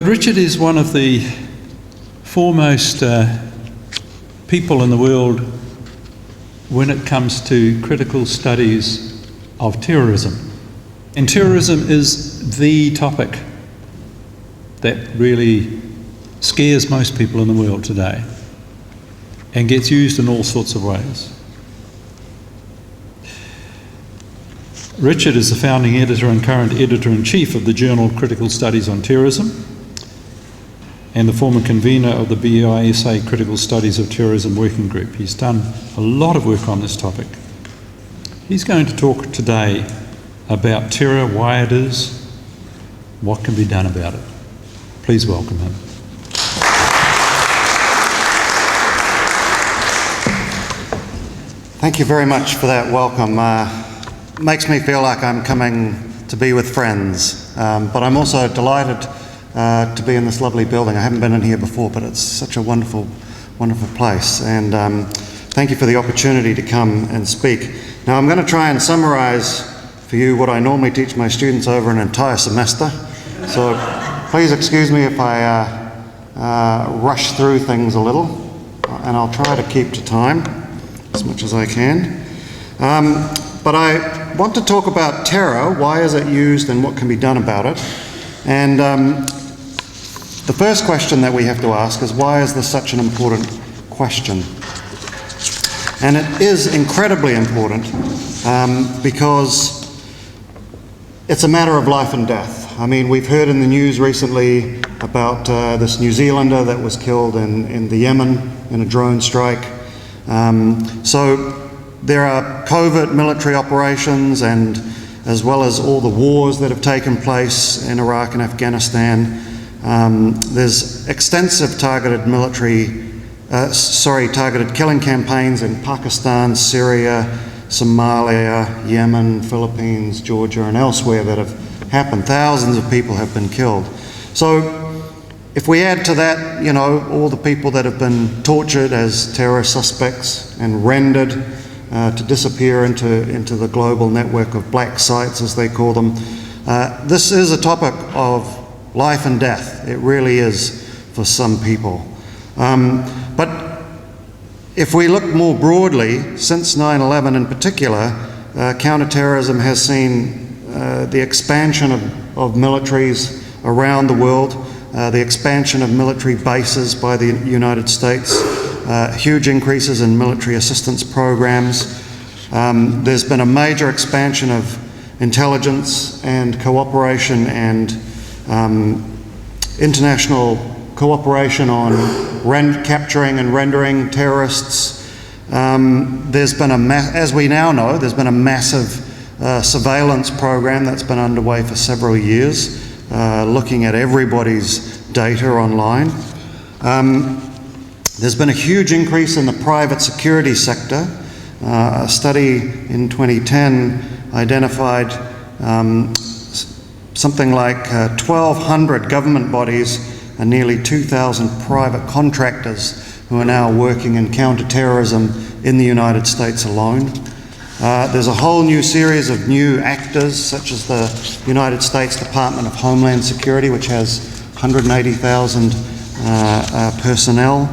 Richard is one of the foremost people in the world when it comes to critical studies of terrorism. And terrorism is the topic that really scares most people in the world today and gets used in all sorts of ways. Richard is the founding editor and current editor-in-chief of the journal Critical Studies on Terrorism and the former convener of the BISA Critical Studies of Terrorism Working Group. He's done a lot of work on this topic. He's going to talk today about terror, why it is, what can be done about it. Please welcome him. Thank you very much for that welcome. Makes me feel like I'm coming to be with friends, but I'm also delighted to be in this lovely building. I haven't been in here before, but it's such a wonderful, wonderful place. And thank you for the opportunity to come and speak. Now I'm going to try and summarise for you what I normally teach my students over an entire semester. So please excuse me if I rush through things a little, and I'll try to keep to time as much as I can. But I want to talk about terror. Why is it used and what can be done about it? And the first question that we have to ask is, why is this such an important question? And it is incredibly important because it's a matter of life and death. I mean, we've heard in the news recently about this New Zealander that was killed in the Yemen in a drone strike. So there are covert military operations, and as well as all the wars that have taken place in Iraq and Afghanistan. There's extensive targeted targeted killing campaigns in Pakistan, Syria, Somalia, Yemen, Philippines, Georgia, and elsewhere that have happened. Thousands of people have been killed. So if we add to that, you know, all the people that have been tortured as terrorist suspects and rendered to disappear into the global network of black sites, as they call them, this is a topic of life and death. It really is for some people. But if we look more broadly, since 9/11 in particular, counterterrorism has seen the expansion of militaries around the world, the expansion of military bases by the United States, huge increases in military assistance programs. There's been a major expansion of intelligence and cooperation and international cooperation on capturing and rendering terrorists. There's been as we now know, there's been a massive surveillance program that's been underway for several years, looking at everybody's data online. There's been a huge increase in the private security sector. A study in 2010 identified something like 1,200 government bodies and nearly 2,000 private contractors who are now working in counter-terrorism in the United States alone. There's a whole new series of new actors, such as the United States Department of Homeland Security, which has 180,000 personnel.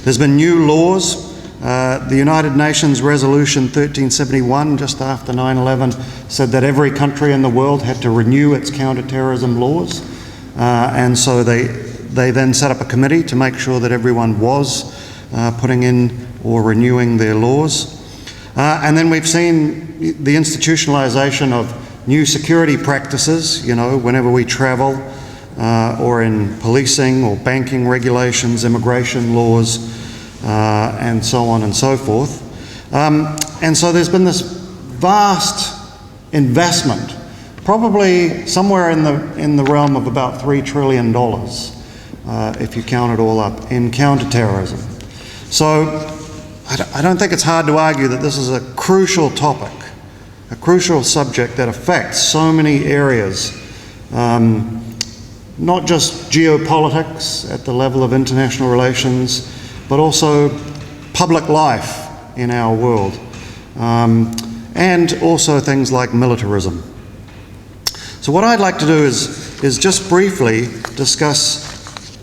There's been new laws. The United Nations Resolution 1371, just after 9/11, said that every country in the world had to renew its counter-terrorism laws. And so they then set up a committee to make sure that everyone was putting in or renewing their laws. And then we've seen the institutionalization of new security practices, you know, whenever we travel, or in policing or banking regulations, immigration laws, and so on and so forth. And so there's been this vast investment, probably somewhere in the realm of about $3 trillion, if you count it all up, in counterterrorism. So I don't think it's hard to argue that this is a crucial topic, a crucial subject that affects so many areas, not just geopolitics at the level of international relations, but also public life in our world, and also things like militarism. So what I'd like to do is is just briefly discuss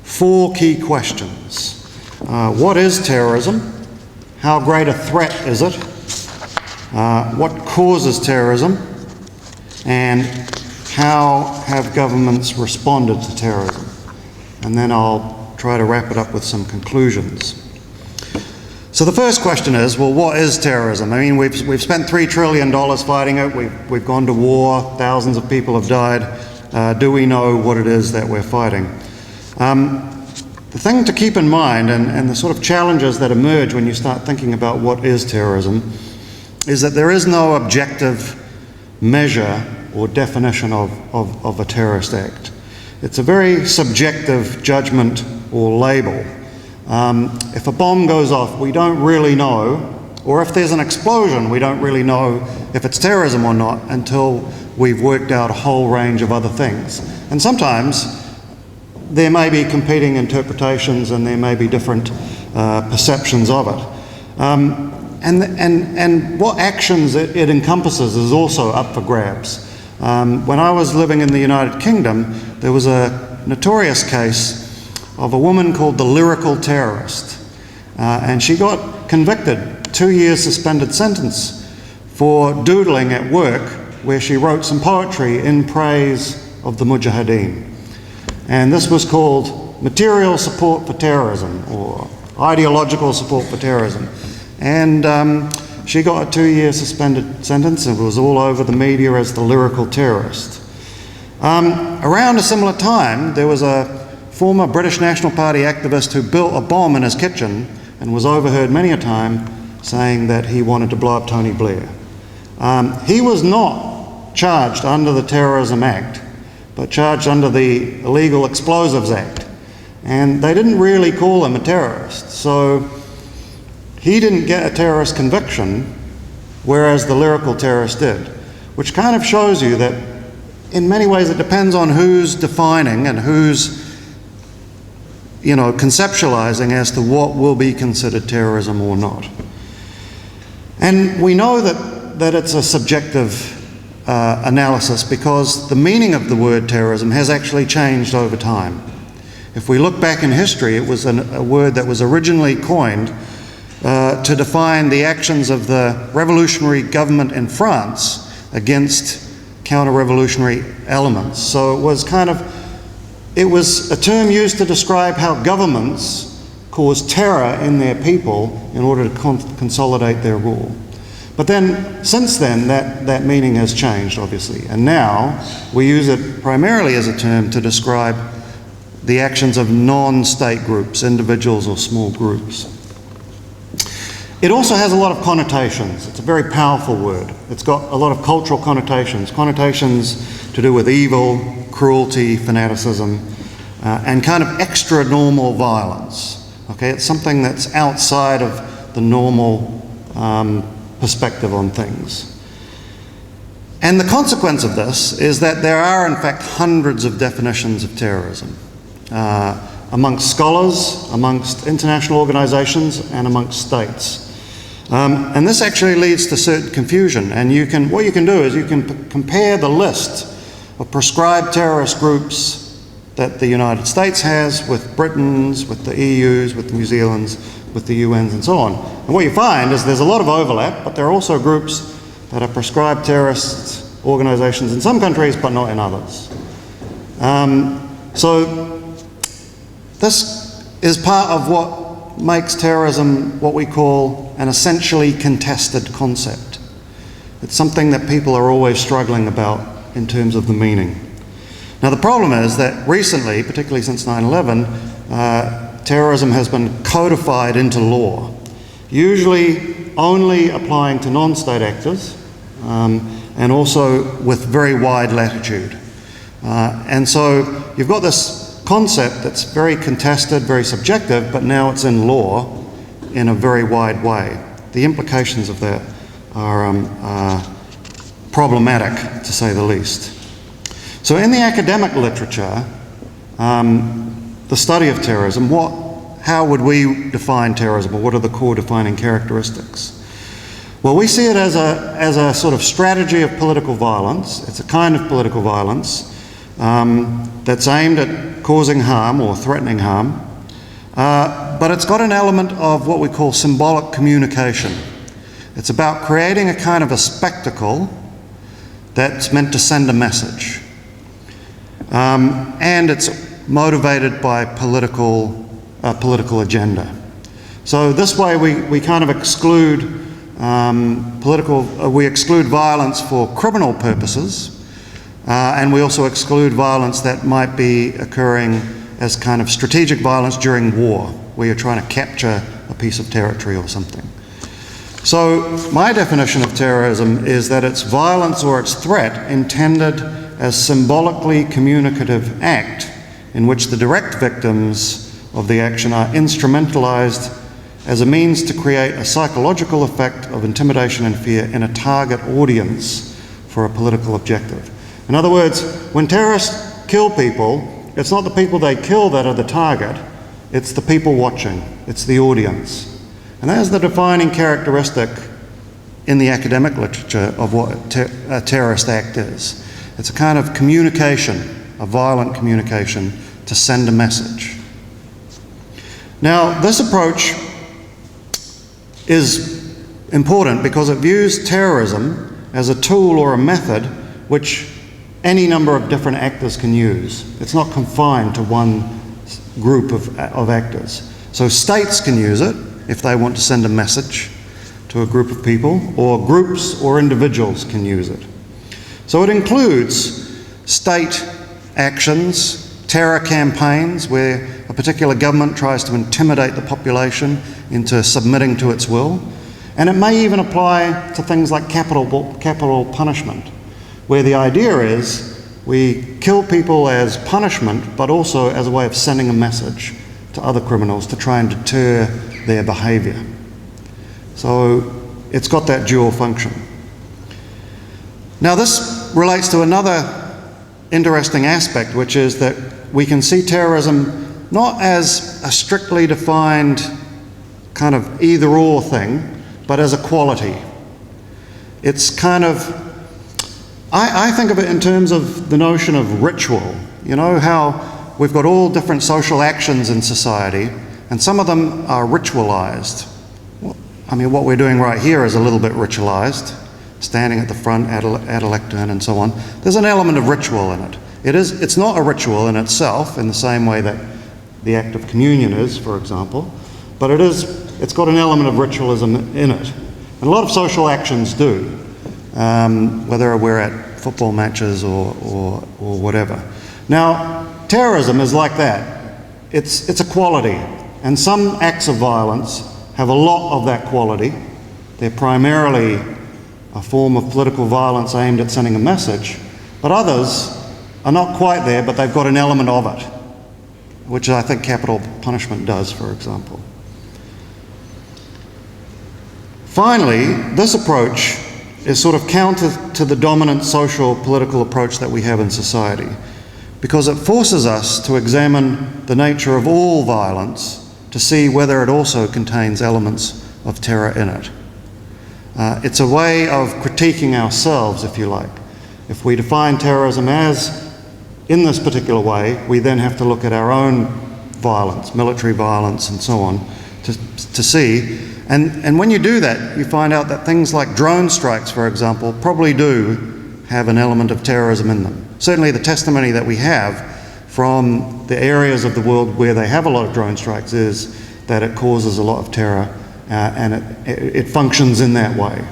4 key questions. What is terrorism? How great a threat is it? What causes terrorism? And how have governments responded to terrorism? And then I'll try to wrap it up with some conclusions. So the first question is, well, what is terrorism? I mean, we've spent $3 trillion fighting it. We've gone to war. Thousands of people have died. Do we know what it is that we're fighting? The thing to keep in mind, and the sort of challenges that emerge when you start thinking about what is terrorism, is that there is no objective measure or definition of a terrorist act. It's a very subjective judgment or label. If a bomb goes off, we don't really know, or if there's an explosion, we don't really know if it's terrorism or not until we've worked out a whole range of other things. And sometimes there may be competing interpretations and there may be different perceptions of it. And what actions it encompasses is also up for grabs. When I was living in the United Kingdom, there was a notorious case of a woman called the lyrical terrorist. And she got convicted, 2 years suspended sentence for doodling at work where she wrote some poetry in praise of the Mujahideen. And this was called material support for terrorism or ideological support for terrorism. And she got a 2-year suspended sentence and was all over the media as the lyrical terrorist. Around a similar time, there was a former British National Party activist who built a bomb in his kitchen and was overheard many a time saying that he wanted to blow up Tony Blair. He was not charged under the Terrorism Act, but charged under the Illegal Explosives Act. And they didn't really call him a terrorist. So he didn't get a terrorist conviction, whereas the lyrical terrorist did, which kind of shows you that in many ways it depends on who's defining and who's conceptualizing as to what will be considered terrorism or not. And we know that it's a subjective analysis because the meaning of the word terrorism has actually changed over time. If we look back in history, it was a word that was originally coined to define the actions of the revolutionary government in France against counter-revolutionary elements. So it was a term used to describe how governments cause terror in their people in order to consolidate their rule. But then, since then, that meaning has changed, obviously. And now we use it primarily as a term to describe the actions of non-state groups, individuals or small groups. It also has a lot of connotations. It's a very powerful word. It's got a lot of cultural connotations to do with evil, cruelty, fanaticism, and kind of extra-normal violence. Okay, it's something that's outside of the normal perspective on things. And the consequence of this is that there are, in fact, hundreds of definitions of terrorism amongst scholars, amongst international organizations, and amongst states. And this actually leads to certain confusion. And what you can do is you can compare the list of prescribed terrorist groups that the United States has with Britain's, with the EU's, with New Zealand's, with the UN's, and so on. And what you find is there's a lot of overlap, but there are also groups that are prescribed terrorist organizations in some countries, but not in others. So this is part of what makes terrorism what we call an essentially contested concept. It's something that people are always struggling about in terms of the meaning. Now the problem is that recently, particularly since 9/11, terrorism has been codified into law, usually only applying to non-state actors and also with very wide latitude. And so you've got this concept that's very contested, very subjective, but now it's in law in a very wide way. The implications of that are problematic, to say the least. So in the academic literature, the study of terrorism, how would we define terrorism, or what are the core defining characteristics? Well, we see it as a sort of strategy of political violence. It's a kind of political violence that's aimed at causing harm or threatening harm, but it's got an element of what we call symbolic communication. It's about creating a kind of a spectacle that's meant to send a message. And it's motivated by political agenda. So this way we kind of exclude we exclude violence for criminal purposes, and we also exclude violence that might be occurring as kind of strategic violence during war, where you're trying to capture a piece of territory or something. So my definition of terrorism is that it's violence or its threat intended as symbolically communicative act in which the direct victims of the action are instrumentalized as a means to create a psychological effect of intimidation and fear in a target audience for a political objective. In other words, when terrorists kill people, it's not the people they kill that are the target, it's the people watching, it's the audience. And that is the defining characteristic in the academic literature of what a terrorist act is. It's a kind of communication, a violent communication to send a message. Now, this approach is important because it views terrorism as a tool or a method which any number of different actors can use. It's not confined to one group of actors. So states can use it if they want to send a message to a group of people, or groups or individuals can use it. So it includes state actions, terror campaigns where a particular government tries to intimidate the population into submitting to its will, and it may even apply to things like capital punishment, where the idea is we kill people as punishment, but also as a way of sending a message to other criminals to try and deter their behaviour. So it's got that dual function. Now this relates to another interesting aspect, which is that we can see terrorism not as a strictly defined kind of either-or thing, but as a quality. It's kind of, I think of it in terms of the notion of ritual. You know how we've got all different social actions in society, and some of them are ritualized. I mean, what we're doing right here is a little bit ritualized, standing at the front at a lectern and so on. There's an element of ritual in it. It's not a ritual in itself in the same way that the act of communion is, for example, but it's got an element of ritualism in it. And a lot of social actions do, whether we're at football matches or whatever. Now, terrorism is like that. It's a quality. And some acts of violence have a lot of that quality. They're primarily a form of political violence aimed at sending a message, but others are not quite there, but they've got an element of it, which I think capital punishment does, for example. Finally, this approach is sort of counter to the dominant social political approach that we have in society, because it forces us to examine the nature of all violence to see whether it also contains elements of terror in it. It's a way of critiquing ourselves, if you like. If we define terrorism as in this particular way, we then have to look at our own violence, military violence and so on, to see. And when you do that, you find out that things like drone strikes, for example, probably do have an element of terrorism in them. Certainly the testimony that we have from the areas of the world where they have a lot of drone strikes is that it causes a lot of terror, and it functions in that way.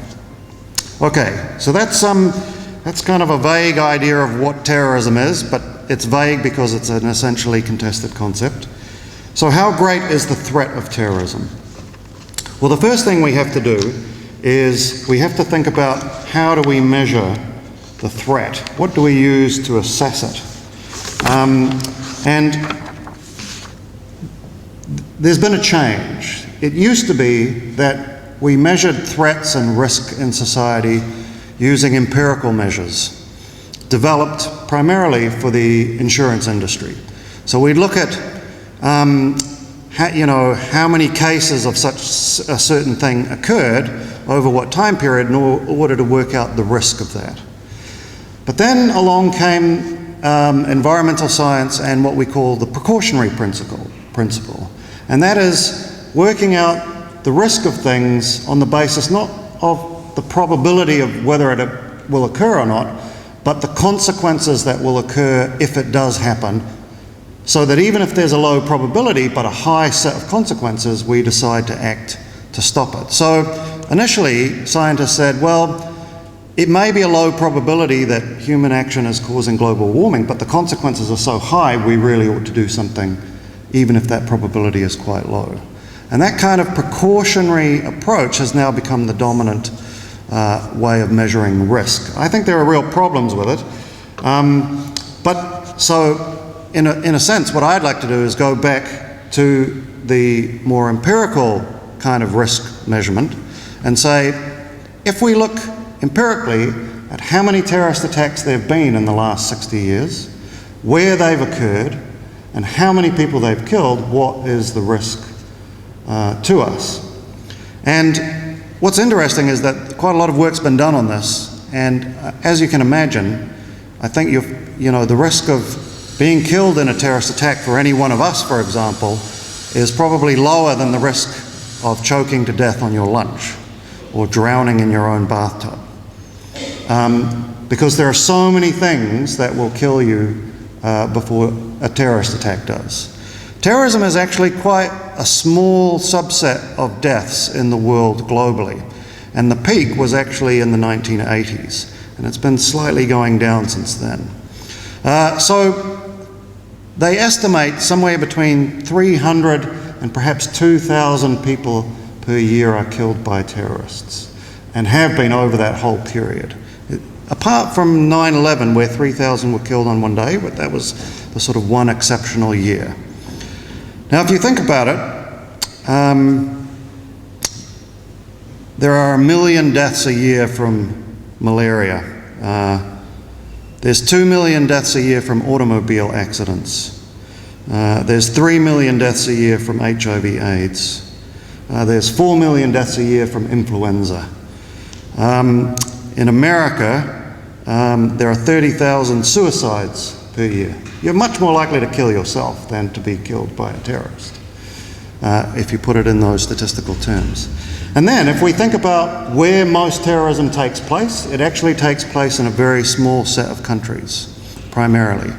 Okay, so that's kind of a vague idea of what terrorism is, but it's vague because it's an essentially contested concept. So how great is the threat of terrorism? Well, the first thing we have to do is we have to think about how do we measure the threat? What do we use to assess it? And there's been a change. It used to be that we measured threats and risk in society using empirical measures, developed primarily for the insurance industry. So we'd look at how many cases of such a certain thing occurred over what time period in order to work out the risk of that. But then along came environmental science and what we call the precautionary principle. And that is working out the risk of things on the basis not of the probability of whether it will occur or not, but the consequences that will occur if it does happen, so that even if there's a low probability but a high set of consequences, we decide to act to stop it. So initially, scientists said, well, it may be a low probability that human action is causing global warming, but the consequences are so high, we really ought to do something, even if that probability is quite low. And that kind of precautionary approach has now become the dominant way of measuring risk. I think there are real problems with it. But so, in a sense, what I'd like to do is go back to the more empirical kind of risk measurement and say, if we look empirically at how many terrorist attacks there have been in the last 60 years, where they've occurred, and how many people they've killed, what is the risk to us? And what's interesting is that quite a lot of work's been done on this, and as you can imagine, I think the risk of being killed in a terrorist attack for any one of us, for example, is probably lower than the risk of choking to death on your lunch or drowning in your own bathtub. Because there are so many things that will kill you before a terrorist attack does. Terrorism is actually quite a small subset of deaths in the world globally, and the peak was actually in the 1980s, and it's been slightly going down since then. So they estimate somewhere between 300 and perhaps 2,000 people per year are killed by terrorists, and have been over that whole period. Apart from 9/11, where 3,000 were killed on one day, but that was the sort of one exceptional year. Now, if you think about it, there are 1 million deaths a year from malaria. There's 2 million deaths a year from automobile accidents. There's 3 million deaths a year from HIV/AIDS. There's 4 million deaths a year from influenza. In America, there are 30,000 suicides per year. You're much more likely to kill yourself than to be killed by a terrorist, if you put it in those statistical terms. And then, if we think about where most terrorism takes place, it actually takes place in a very small set of countries, primarily.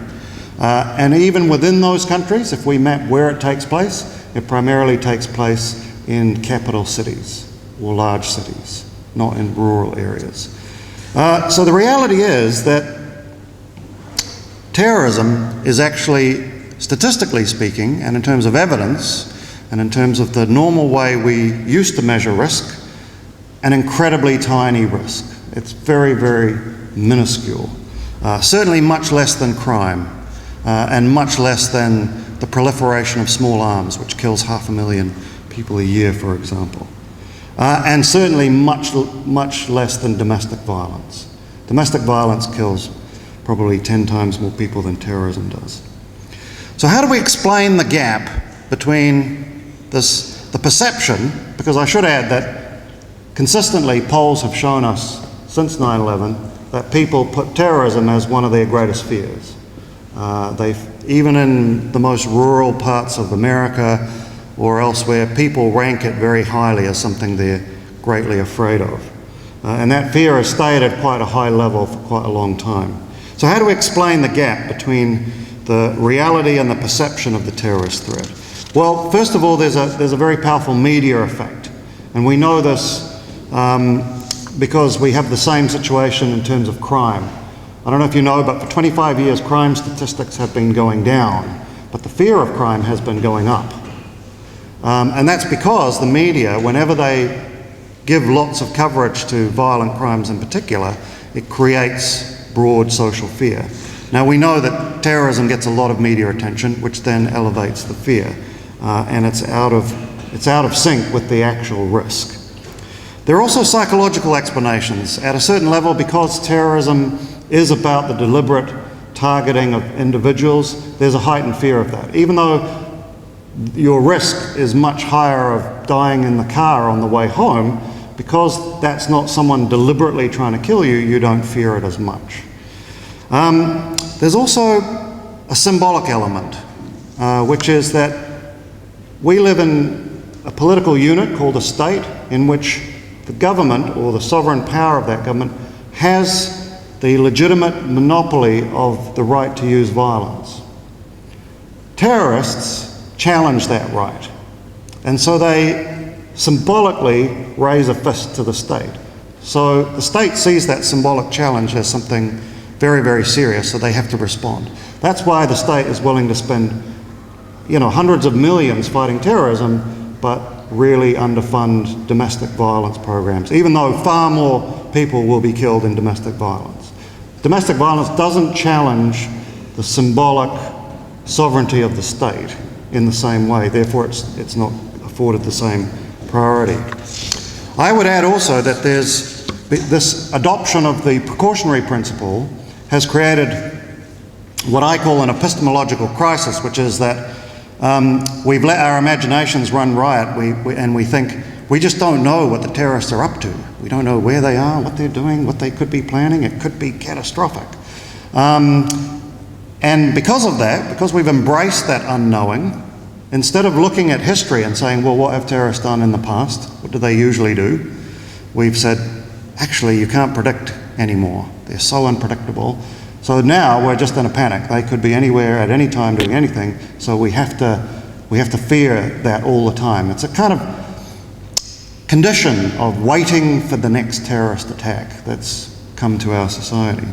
And even within those countries, if we map where it takes place, it primarily takes place in capital cities or large cities, not in rural areas. So the reality is that terrorism is actually, statistically speaking, and in terms of evidence, and in terms of the normal way we used to measure risk, an incredibly tiny risk. It's very, very minuscule. Certainly much less than crime, and much less than the proliferation of small arms, which kills 500,000 people a year, for example. And certainly much less than domestic violence. Domestic violence kills probably 10 times more people than terrorism does. So how do we explain the gap between the perception, because I should add that consistently polls have shown us since 9/11 that people put terrorism as one of their greatest fears. Even in the most rural parts of America or elsewhere, people rank it very highly as something they're greatly afraid of. And that fear has stayed at quite a high level for quite a long time. So how do we explain the gap between the reality and the perception of the terrorist threat? Well, first of all, there's a very powerful media effect. And we know this because we have the same situation in terms of crime. I don't know if you know, but for 25 years, crime statistics have been going down, but the fear of crime has been going up. And that's because the media, whenever they give lots of coverage to violent crimes in particular, it creates broad social fear. Now, we know that terrorism gets a lot of media attention, which then elevates the fear, and it's out of sync with the actual risk. There are also psychological explanations. At a certain level, because terrorism is about the deliberate targeting of individuals, there's a heightened fear of that. Even though your risk is much higher of dying in the car on the way home, because that's not someone deliberately trying to kill you, you don't fear it as much. There's also a symbolic element, which is that we live in a political unit called a state in which the government, or the sovereign power of that government, has the legitimate monopoly of the right to use violence. Terrorists challenge that right, and so they symbolically raise a fist to the state. So the state sees that symbolic challenge as something very, very serious, so they have to respond. That's why the state is willing to spend, hundreds of millions fighting terrorism, but really underfund domestic violence programs, even though far more people will be killed in domestic violence. Domestic violence doesn't challenge the symbolic sovereignty of the state in the same way, therefore it's not afforded the same priority. I would add also that there's this adoption of the precautionary principle has created what I call an epistemological crisis, which is that we've let our imaginations run riot, and we think we just don't know what the terrorists are up to. We don't know where they are, what they're doing, what they could be planning. It could be catastrophic. And because of that, because we've embraced that unknowing, instead of looking at history and saying, well, what have terrorists done in the past? What do they usually do? We've said, actually, you can't predict anymore. They're so unpredictable. So now we're just in a panic. They could be anywhere at any time doing anything. So we have to fear that all the time. It's a kind of condition of waiting for the next terrorist attack that's come to our society.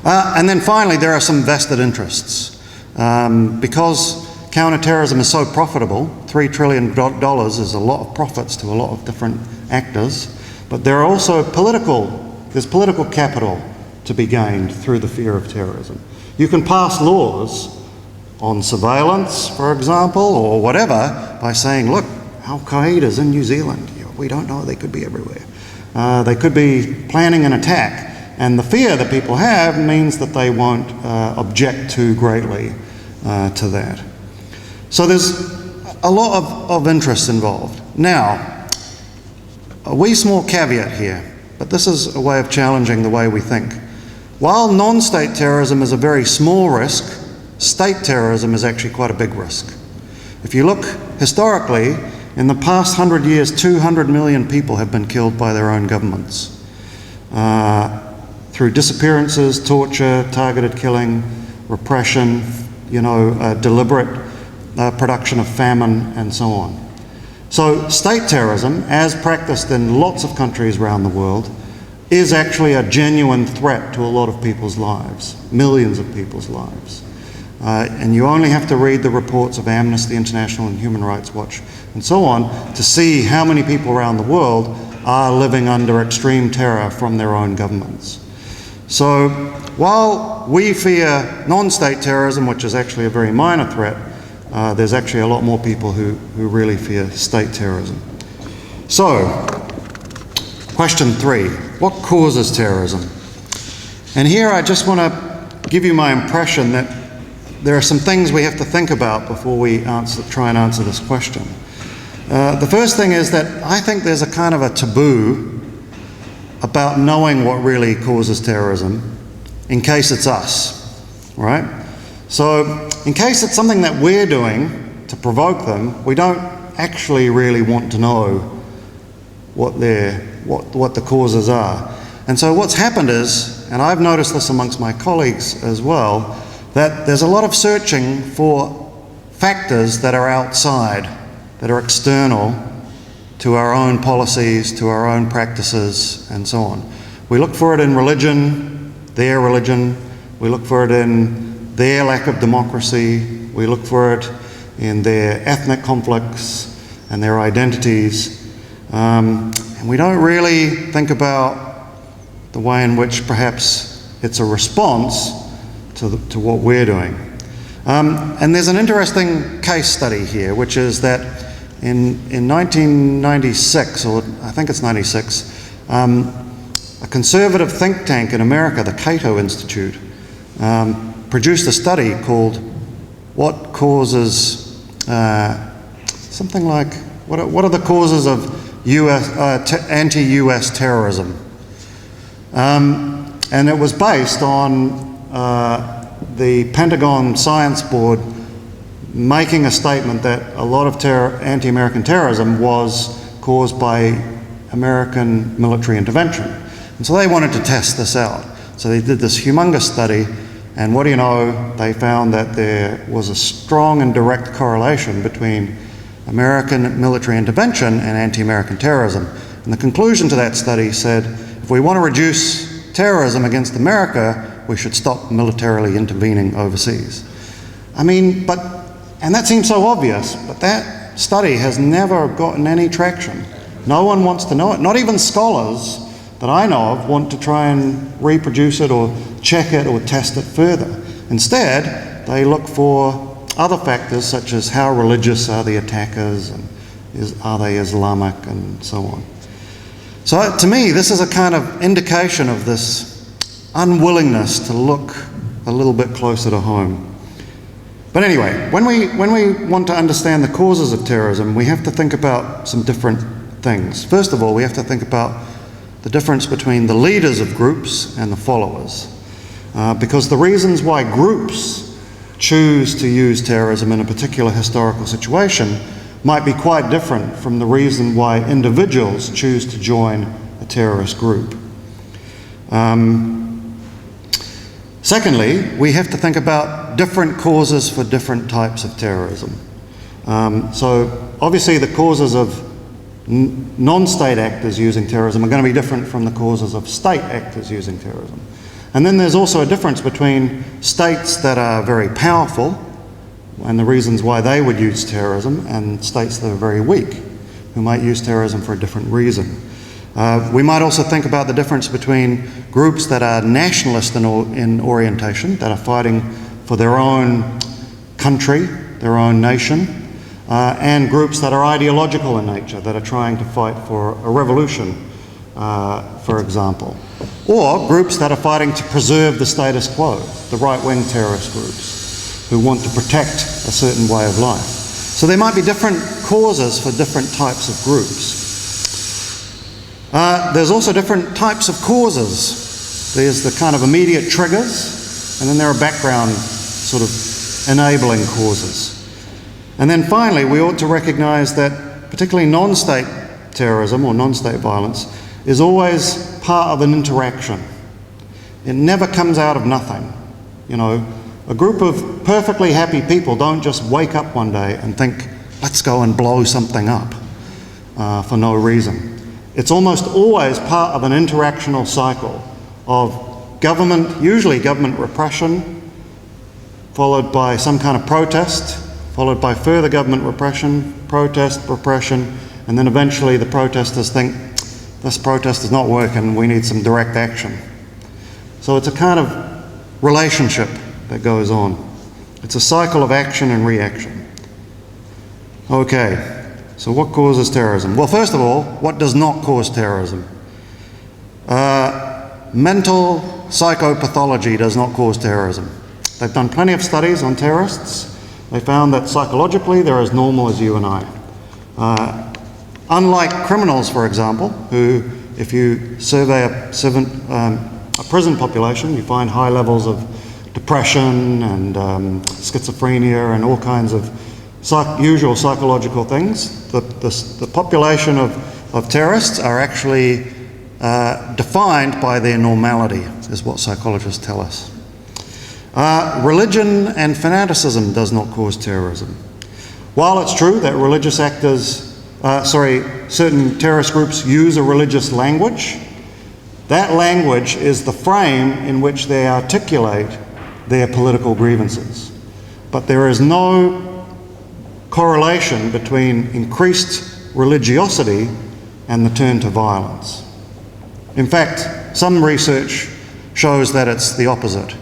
And then finally, there are some vested interests. Because counterterrorism is so profitable, $3 trillion is a lot of profits to a lot of different actors, but there are also there's political capital to be gained through the fear of terrorism. You can pass laws on surveillance, for example, or whatever, by saying, look, Al-Qaeda's in New Zealand. We don't know, they could be everywhere. They could be planning an attack. And the fear that people have means that they won't object too greatly to that. So there's a lot of interest involved. Now, a wee small caveat here, but this is a way of challenging the way we think. While non-state terrorism is a very small risk, state terrorism is actually quite a big risk. If you look historically, in the past 100 years, 200 million people have been killed by their own governments. Through disappearances, torture, targeted killing, repression, deliberate production of famine, and so on. So state terrorism, as practiced in lots of countries around the world, is actually a genuine threat to a lot of people's lives, millions of people's lives. And you only have to read the reports of Amnesty International and Human Rights Watch and so on to see how many people around the world are living under extreme terror from their own governments. So while we fear non-state terrorism, which is actually a very minor threat, there's actually a lot more people who really fear state terrorism. So, question 3, what causes terrorism? And here I just want to give you my impression that there are some things we have to think about before we try and answer this question. The first thing is that I think there's a kind of a taboo about knowing what really causes terrorism in case it's us, right? So in case it's something that we're doing to provoke them, we don't actually really want to know what the causes are. And so what's happened is, and I've noticed this amongst my colleagues as well, that there's a lot of searching for factors that are outside, that are external to our own policies, to our own practices, and so on. We look for it in religion, their religion. We look for it in their lack of democracy. We look for it in their ethnic conflicts and their identities. And we don't really think about the way in which perhaps it's a response to what we're doing. And there's an interesting case study here, which is that in 1996, or I think it's 96, a conservative think tank in America, the Cato Institute, produced a study called "What Causes," something like, what are the causes of anti-US terrorism? And it was based on the Pentagon Science Board making a statement that a lot of anti-American terrorism was caused by American military intervention. And so they wanted to test this out. So they did this humongous study, and what do you know, they found that there was a strong and direct correlation between American military intervention and anti-American terrorism. And the conclusion to that study said, if we want to reduce terrorism against America, we should stop militarily intervening overseas. I mean, and that seems so obvious, but that study has never gotten any traction. No one wants to know it. Not even scholars that I know of want to try and reproduce it or check it or test it further. Instead, they look for other factors such as how religious are the attackers, and are they Islamic, and so on. So to me, this is a kind of indication of this unwillingness to look a little bit closer to home. But anyway, when we want to understand the causes of terrorism, we have to think about some different things. First of all, we have to think about the difference between the leaders of groups and the followers. Because the reasons why groups choose to use terrorism in a particular historical situation might be quite different from the reason why individuals choose to join a terrorist group. Secondly, we have to think about different causes for different types of terrorism. So obviously the causes of non-state actors using terrorism are going to be different from the causes of state actors using terrorism. And then there's also a difference between states that are very powerful and the reasons why they would use terrorism, and states that are very weak who might use terrorism for a different reason. We might also think about the difference between groups that are nationalist in orientation, that are fighting for their own country, their own nation, and groups that are ideological in nature, that are trying to fight for a revolution, for example. Or groups that are fighting to preserve the status quo, the right-wing terrorist groups who want to protect a certain way of life. So there might be different causes for different types of groups. There's also different types of causes. There's the kind of immediate triggers, and then there are background sort of enabling causes. And then finally, we ought to recognize that particularly non-state terrorism or non-state violence is always part of an interaction. It never comes out of nothing. You know, a group of perfectly happy people don't just wake up one day and think, let's go and blow something up for no reason. It's almost always part of an interactional cycle of government, usually government repression, followed by some kind of protest, followed by further government repression, protest, repression, and then eventually the protesters think, this protest is not working, we need some direct action. So it's a kind of relationship that goes on. It's a cycle of action and reaction. Okay, so what causes terrorism? Well, first of all, what does not cause terrorism? Mental psychopathology does not cause terrorism. They've done plenty of studies on terrorists. They found that psychologically they're as normal as you and I. Unlike criminals, for example, who, if you survey a prison population, you find high levels of depression and schizophrenia and all kinds of usual psychological things. The population of terrorists are actually defined by their normality, is what psychologists tell us. Religion and fanaticism does not cause terrorism. While it's true that religious actors, certain terrorist groups use a religious language, that language is the frame in which they articulate their political grievances. But there is no correlation between increased religiosity and the turn to violence. In fact, some research shows that it's the opposite.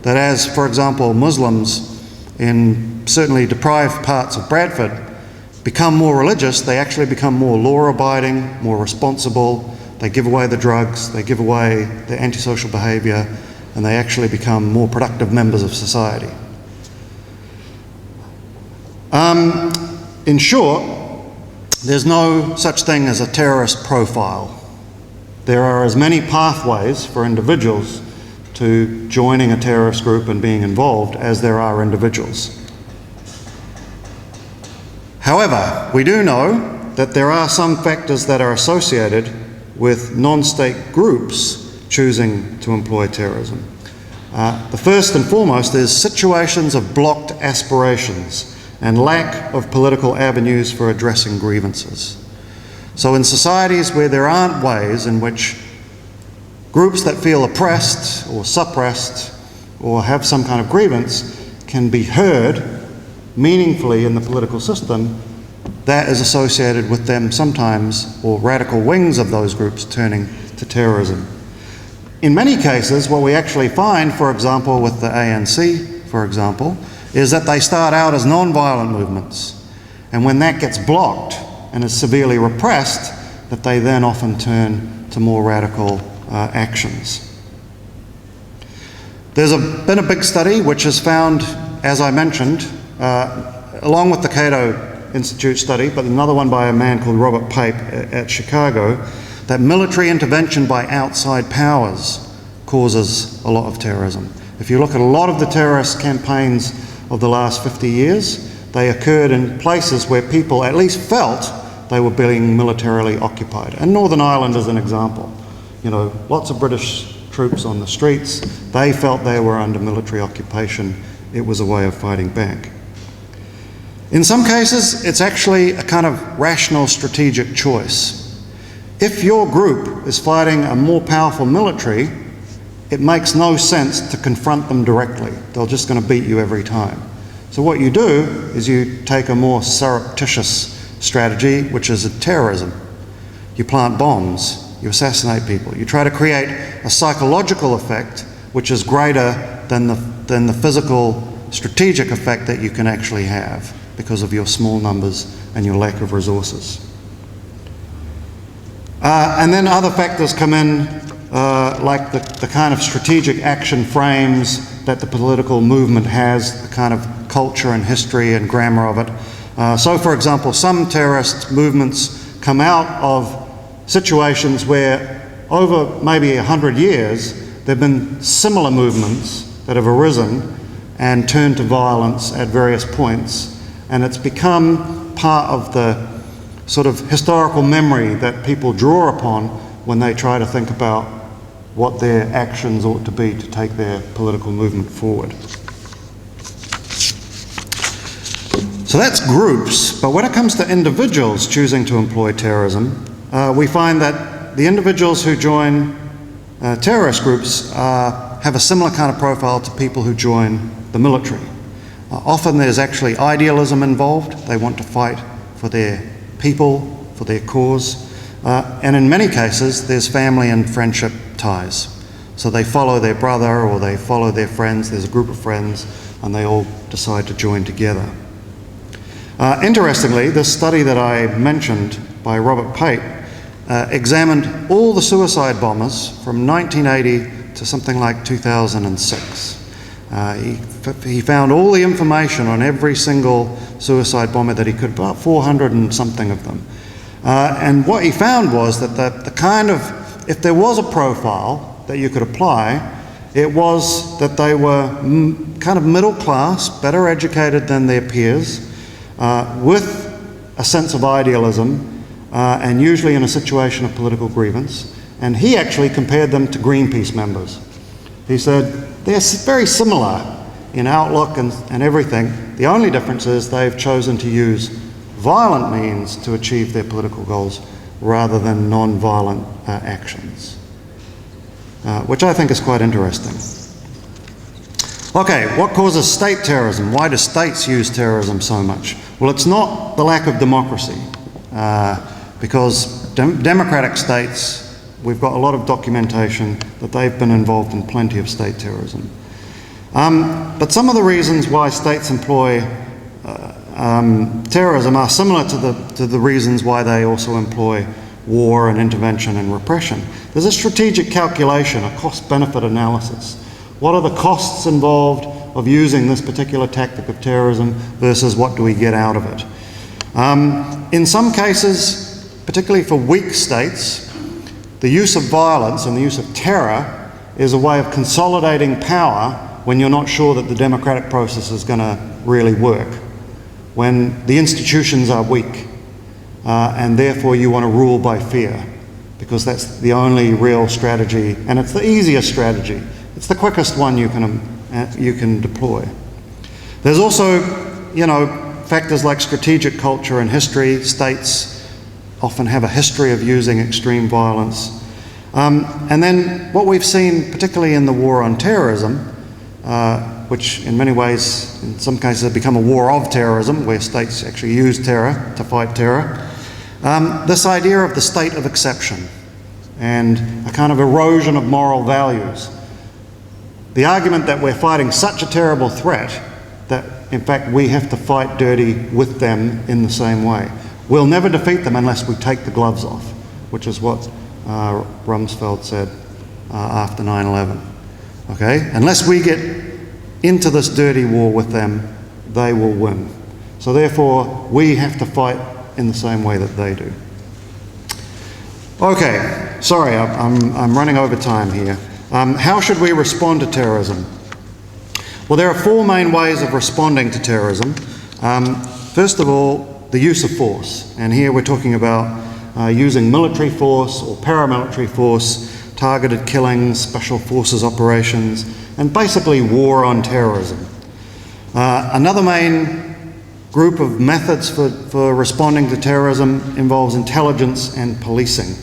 That as, for example, Muslims in certainly deprived parts of Bradford become more religious, they actually become more law-abiding, more responsible, they give away the drugs, they give away the antisocial behaviour, and they actually become more productive members of society. In short, there's no such thing as a terrorist profile. There are as many pathways for individuals to joining a terrorist group and being involved as there are individuals. However, we do know that there are some factors that are associated with non-state groups choosing to employ terrorism. The first and foremost is situations of blocked aspirations and lack of political avenues for addressing grievances. So in societies where there aren't ways in which groups that feel oppressed or suppressed or have some kind of grievance can be heard meaningfully in the political system, that is associated with them sometimes, or radical wings of those groups, turning to terrorism. In many cases, what we actually find, for example, with the ANC, for example, is that they start out as non-violent movements. And when that gets blocked and is severely repressed, that they then often turn to more radical actions. There's been a big study which has found, as I mentioned, along with the Cato Institute study, but another one by a man called Robert Pape at Chicago, that military intervention by outside powers causes a lot of terrorism. If you look at a lot of the terrorist campaigns of the last 50 years, they occurred in places where people at least felt they were being militarily occupied. And Northern Ireland is an example. You know, lots of British troops on the streets, they felt they were under military occupation. It was a way of fighting back. In some cases, it's actually a kind of rational strategic choice. If your group is fighting a more powerful military, it makes no sense to confront them directly. They're just going to beat you every time. So what you do is you take a more surreptitious strategy, which is terrorism. You plant bombs, you assassinate people, you try to create a psychological effect which is greater than the physical strategic effect that you can actually have because of your small numbers and your lack of resources. And then other factors come in, like the kind of strategic action frames that the political movement has, the kind of culture and history and grammar of it. So for example, some terrorist movements come out of situations where over maybe 100 years there have been similar movements that have arisen and turned to violence at various points, and it's become part of the sort of historical memory that people draw upon when they try to think about what their actions ought to be to take their political movement forward. So that's groups, but when it comes to individuals choosing to employ terrorism, we find that the individuals who join terrorist groups have a similar kind of profile to people who join the military. Often there's actually idealism involved. They want to fight for their people, for their cause. And in many cases, there's family and friendship ties. So they follow their brother or they follow their friends. There's a group of friends and they all decide to join together. Interestingly, this study that I mentioned by Robert Pape examined all the suicide bombers from 1980 to something like 2006. He found all the information on every single suicide bomber that he could, about 400 and something of them. And what he found was that the kind of, if there was a profile that you could apply, it was that they were kind of middle class, better educated than their peers, with a sense of idealism, and usually in a situation of political grievance. And he actually compared them to Greenpeace members. He said, they're very similar in outlook and everything. The only difference is they've chosen to use violent means to achieve their political goals rather than non-violent actions, which I think is quite interesting. Okay, what causes state terrorism? Why do states use terrorism so much? Well, it's not the lack of democracy, because democratic states, we've got a lot of documentation that they've been involved in plenty of state terrorism. But some of the reasons why states employ terrorism are similar to the reasons why they also employ war and intervention and repression. There's a strategic calculation, a cost-benefit analysis. What are the costs involved of using this particular tactic of terrorism versus what do we get out of it? In some cases, particularly for weak states, the use of violence and the use of terror is a way of consolidating power when you're not sure that the democratic process is going to really work, when the institutions are weak, and therefore you want to rule by fear, because that's the only real strategy, and it's the easiest strategy. It's the quickest one you can deploy. There's also, factors like strategic culture and history. States often have a history of using extreme violence. And then what we've seen, particularly in the war on terrorism, which in many ways, in some cases, have become a war of terrorism, where states actually use terror to fight terror, this idea of the state of exception and a kind of erosion of moral values. The argument that we're fighting such a terrible threat that, in fact, we have to fight dirty with them in the same way. We'll never defeat them unless we take the gloves off, which is what Rumsfeld said after 9/11. Okay? Unless we get into this dirty war with them, they will win. So therefore, we have to fight in the same way that they do. Okay, sorry, I'm running over time here. How should we respond to terrorism? Well, there are four main ways of responding to terrorism. First of all, the use of force. And here we're talking about using military force or paramilitary force, targeted killings, special forces operations, and basically war on terrorism. Another main group of methods for responding to terrorism involves intelligence and policing.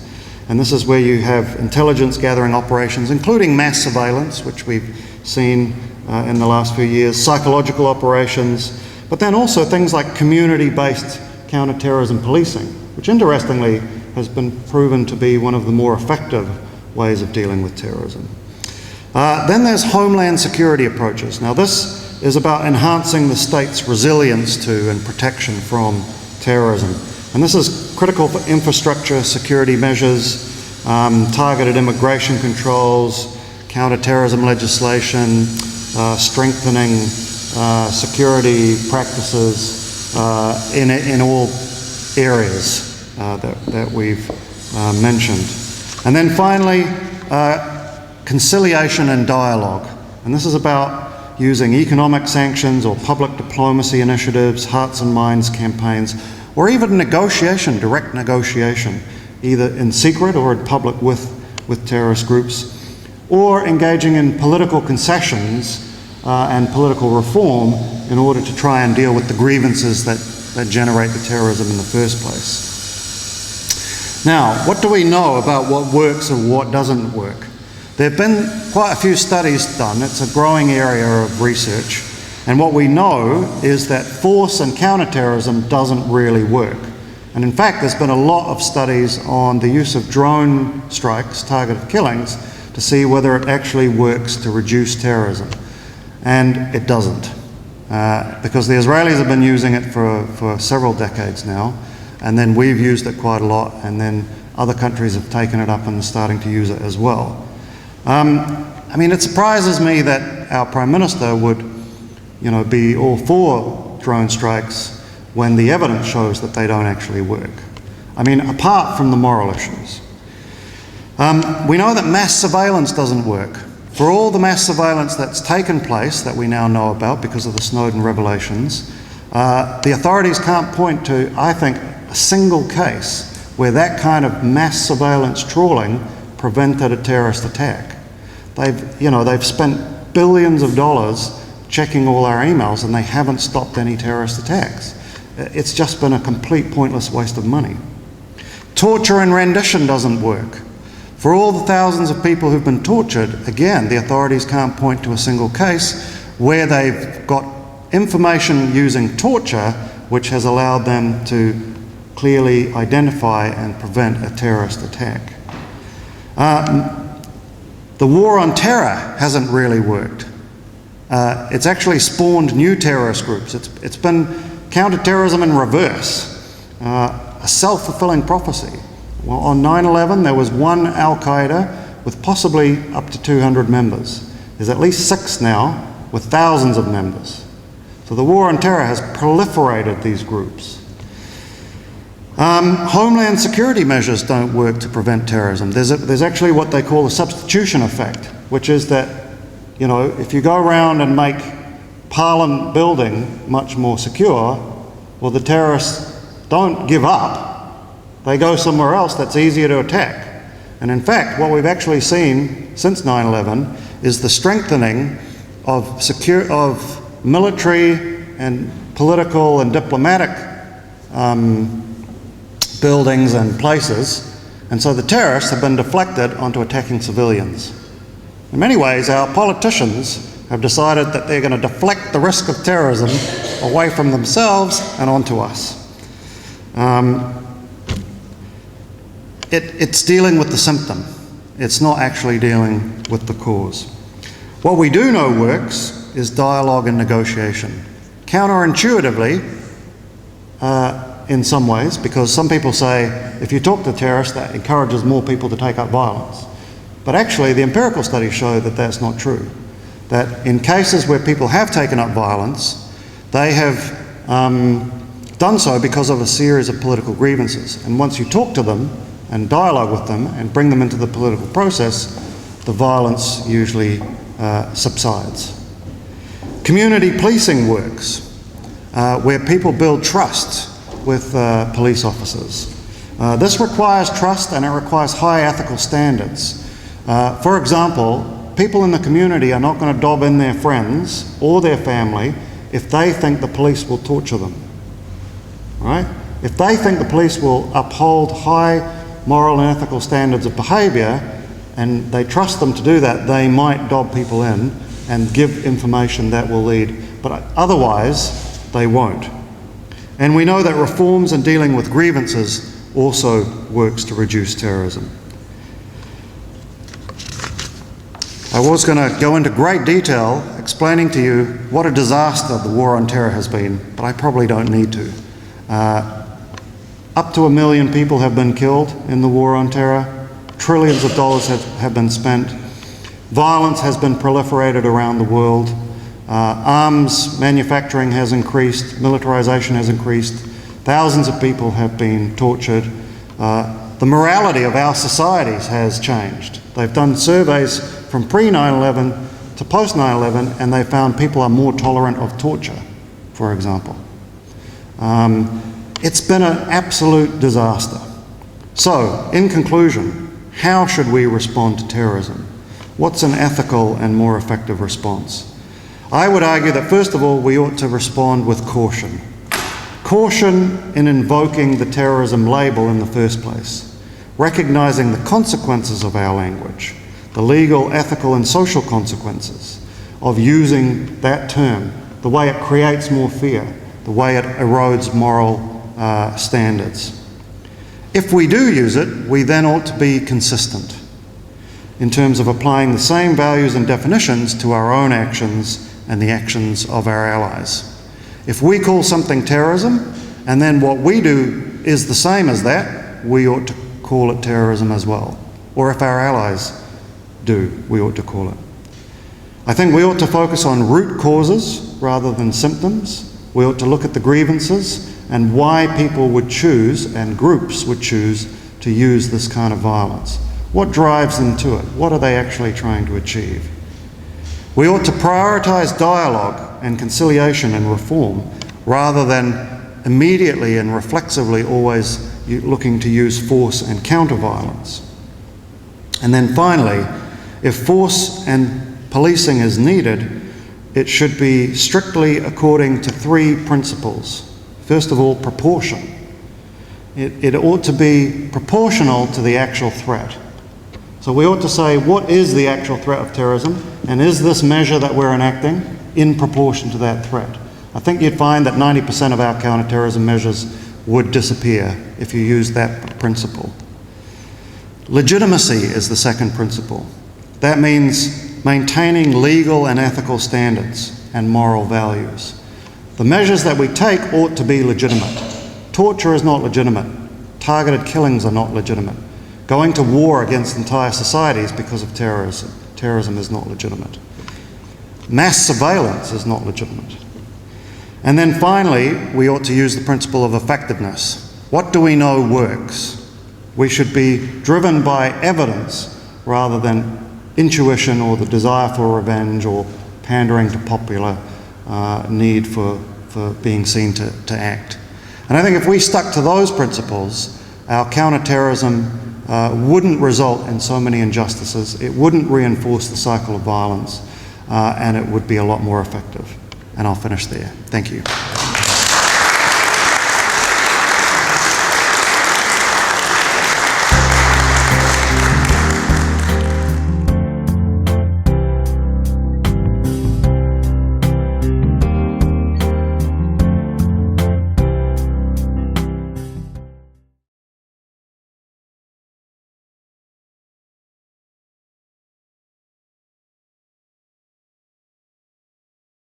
And this is where you have intelligence gathering operations, including mass surveillance, which we've seen in the last few years, psychological operations, but then also things like community-based counter-terrorism policing, which interestingly has been proven to be one of the more effective ways of dealing with terrorism. Then there's homeland security approaches. Now this is about enhancing the state's resilience to and protection from terrorism. And this is critical for infrastructure security measures, targeted immigration controls, counter-terrorism legislation, strengthening security practices in all areas that we've mentioned. And then finally, conciliation and dialogue. And this is about using economic sanctions or public diplomacy initiatives, hearts and minds campaigns, or even negotiation, direct negotiation, either in secret or in public with terrorist groups, or engaging in political concessions and political reform in order to try and deal with the grievances that generate the terrorism in the first place. Now, what do we know about what works and what doesn't work? There have been quite a few studies done. It's a growing area of research. And what we know is that force and counterterrorism doesn't really work. And in fact, there's been a lot of studies on the use of drone strikes, targeted killings, to see whether it actually works to reduce terrorism. And it doesn't. Because the Israelis have been using it for several decades now, and then we've used it quite a lot, and then other countries have taken it up and are starting to use it as well. I mean, it surprises me that our Prime Minister would, be all for drone strikes when the evidence shows that they don't actually work. I mean, apart from the moral issues. We know that mass surveillance doesn't work. For all the mass surveillance that's taken place that we now know about because of the Snowden revelations, the authorities can't point to, I think, a single case where that kind of mass surveillance trawling prevented a terrorist attack. They've spent billions of dollars checking all our emails and they haven't stopped any terrorist attacks. It's just been a complete pointless waste of money. Torture and rendition doesn't work. For all the thousands of people who've been tortured, again, the authorities can't point to a single case where they've got information using torture which has allowed them to clearly identify and prevent a terrorist attack. The war on terror hasn't really worked. It's actually spawned new terrorist groups. It's been counter-terrorism in reverse, a self-fulfilling prophecy. Well, on 9/11, there was one Al-Qaeda with possibly up to 200 members. There's at least 6 now with thousands of members. So the war on terror has proliferated these groups. Homeland security measures don't work to prevent terrorism. There's actually what they call a substitution effect. which is that, you know, if you go around and make Parliament building much more secure, well, the terrorists don't give up. They go somewhere else that's easier to attack. And in fact, what we've actually seen since 9/11 is the strengthening of military and political and diplomatic buildings and places, and so the terrorists have been deflected onto attacking civilians. In many ways, our politicians have decided that they're going to deflect the risk of terrorism away from themselves and onto us. It's dealing with the symptom. It's not actually dealing with the cause. What we do know works is dialogue and negotiation. Counterintuitively, in some ways, because some people say if you talk to terrorists, that encourages more people to take up violence. But actually, the empirical studies show that that's not true. That in cases where people have taken up violence, they have done so because of a series of political grievances. And once you talk to them and dialogue with them and bring them into the political process, the violence usually subsides. Community policing works, where people build trust with police officers. This requires trust, and it requires high ethical standards. For example, people in the community are not going to dob in their friends or their family if they think the police will torture them, right? If they think the police will uphold high moral and ethical standards of behaviour, and they trust them to do that, they might dob people in and give information that will lead, but otherwise they won't. And we know that reforms and dealing with grievances also works to reduce terrorism. I was going to go into great detail explaining to you what a disaster the war on terror has been, but I probably don't need to. Up to 1 million people have been killed in the war on terror. Trillions of dollars have been spent. Violence has been proliferated around the world. Arms manufacturing has increased. Militarization has increased. Thousands of people have been tortured. The morality of our societies has changed. They've done surveys from pre-9/11 to post-9/11, and they found people are more tolerant of torture, for example. It's been an absolute disaster. So, in conclusion, how should we respond to terrorism? What's an ethical and more effective response? I would argue that first of all, we ought to respond with caution. Caution in invoking the terrorism label in the first place, recognising the consequences of our language, the legal, ethical and social consequences of using that term, the way it creates more fear, the way it erodes moral standards. If we do use it, we then ought to be consistent in terms of applying the same values and definitions to our own actions and the actions of our allies. If we call something terrorism, and then what we do is the same as that, we ought to call it terrorism as well. Or if our allies do, we ought to call it. I think we ought to focus on root causes rather than symptoms. We ought to look at the grievances and why people would choose, and groups would choose, to use this kind of violence. What drives them to it? What are they actually trying to achieve? We ought to prioritise dialogue and conciliation and reform rather than immediately and reflexively always looking to use force and counter-violence. And then finally, if force and policing is needed, it should be strictly according to 3 principles. First of all, proportion. It ought to be proportional to the actual threat. So we ought to say, what is the actual threat of terrorism, and is this measure that we're enacting in proportion to that threat? I think you'd find that 90% of our counter-terrorism measures would disappear if you use that principle. Legitimacy is the second principle. That means maintaining legal and ethical standards and moral values. The measures that we take ought to be legitimate. Torture is not legitimate. Targeted killings are not legitimate. Going to war against entire societies because of terrorism is not legitimate. Mass surveillance is not legitimate. And then finally, we ought to use the principle of effectiveness. What do we know works? We should be driven by evidence rather than intuition or the desire for revenge or pandering to popular need for being seen to act. And I think if we stuck to those principles, our counter-terrorism wouldn't result in so many injustices, it wouldn't reinforce the cycle of violence, and it would be a lot more effective. And I'll finish there. Thank you.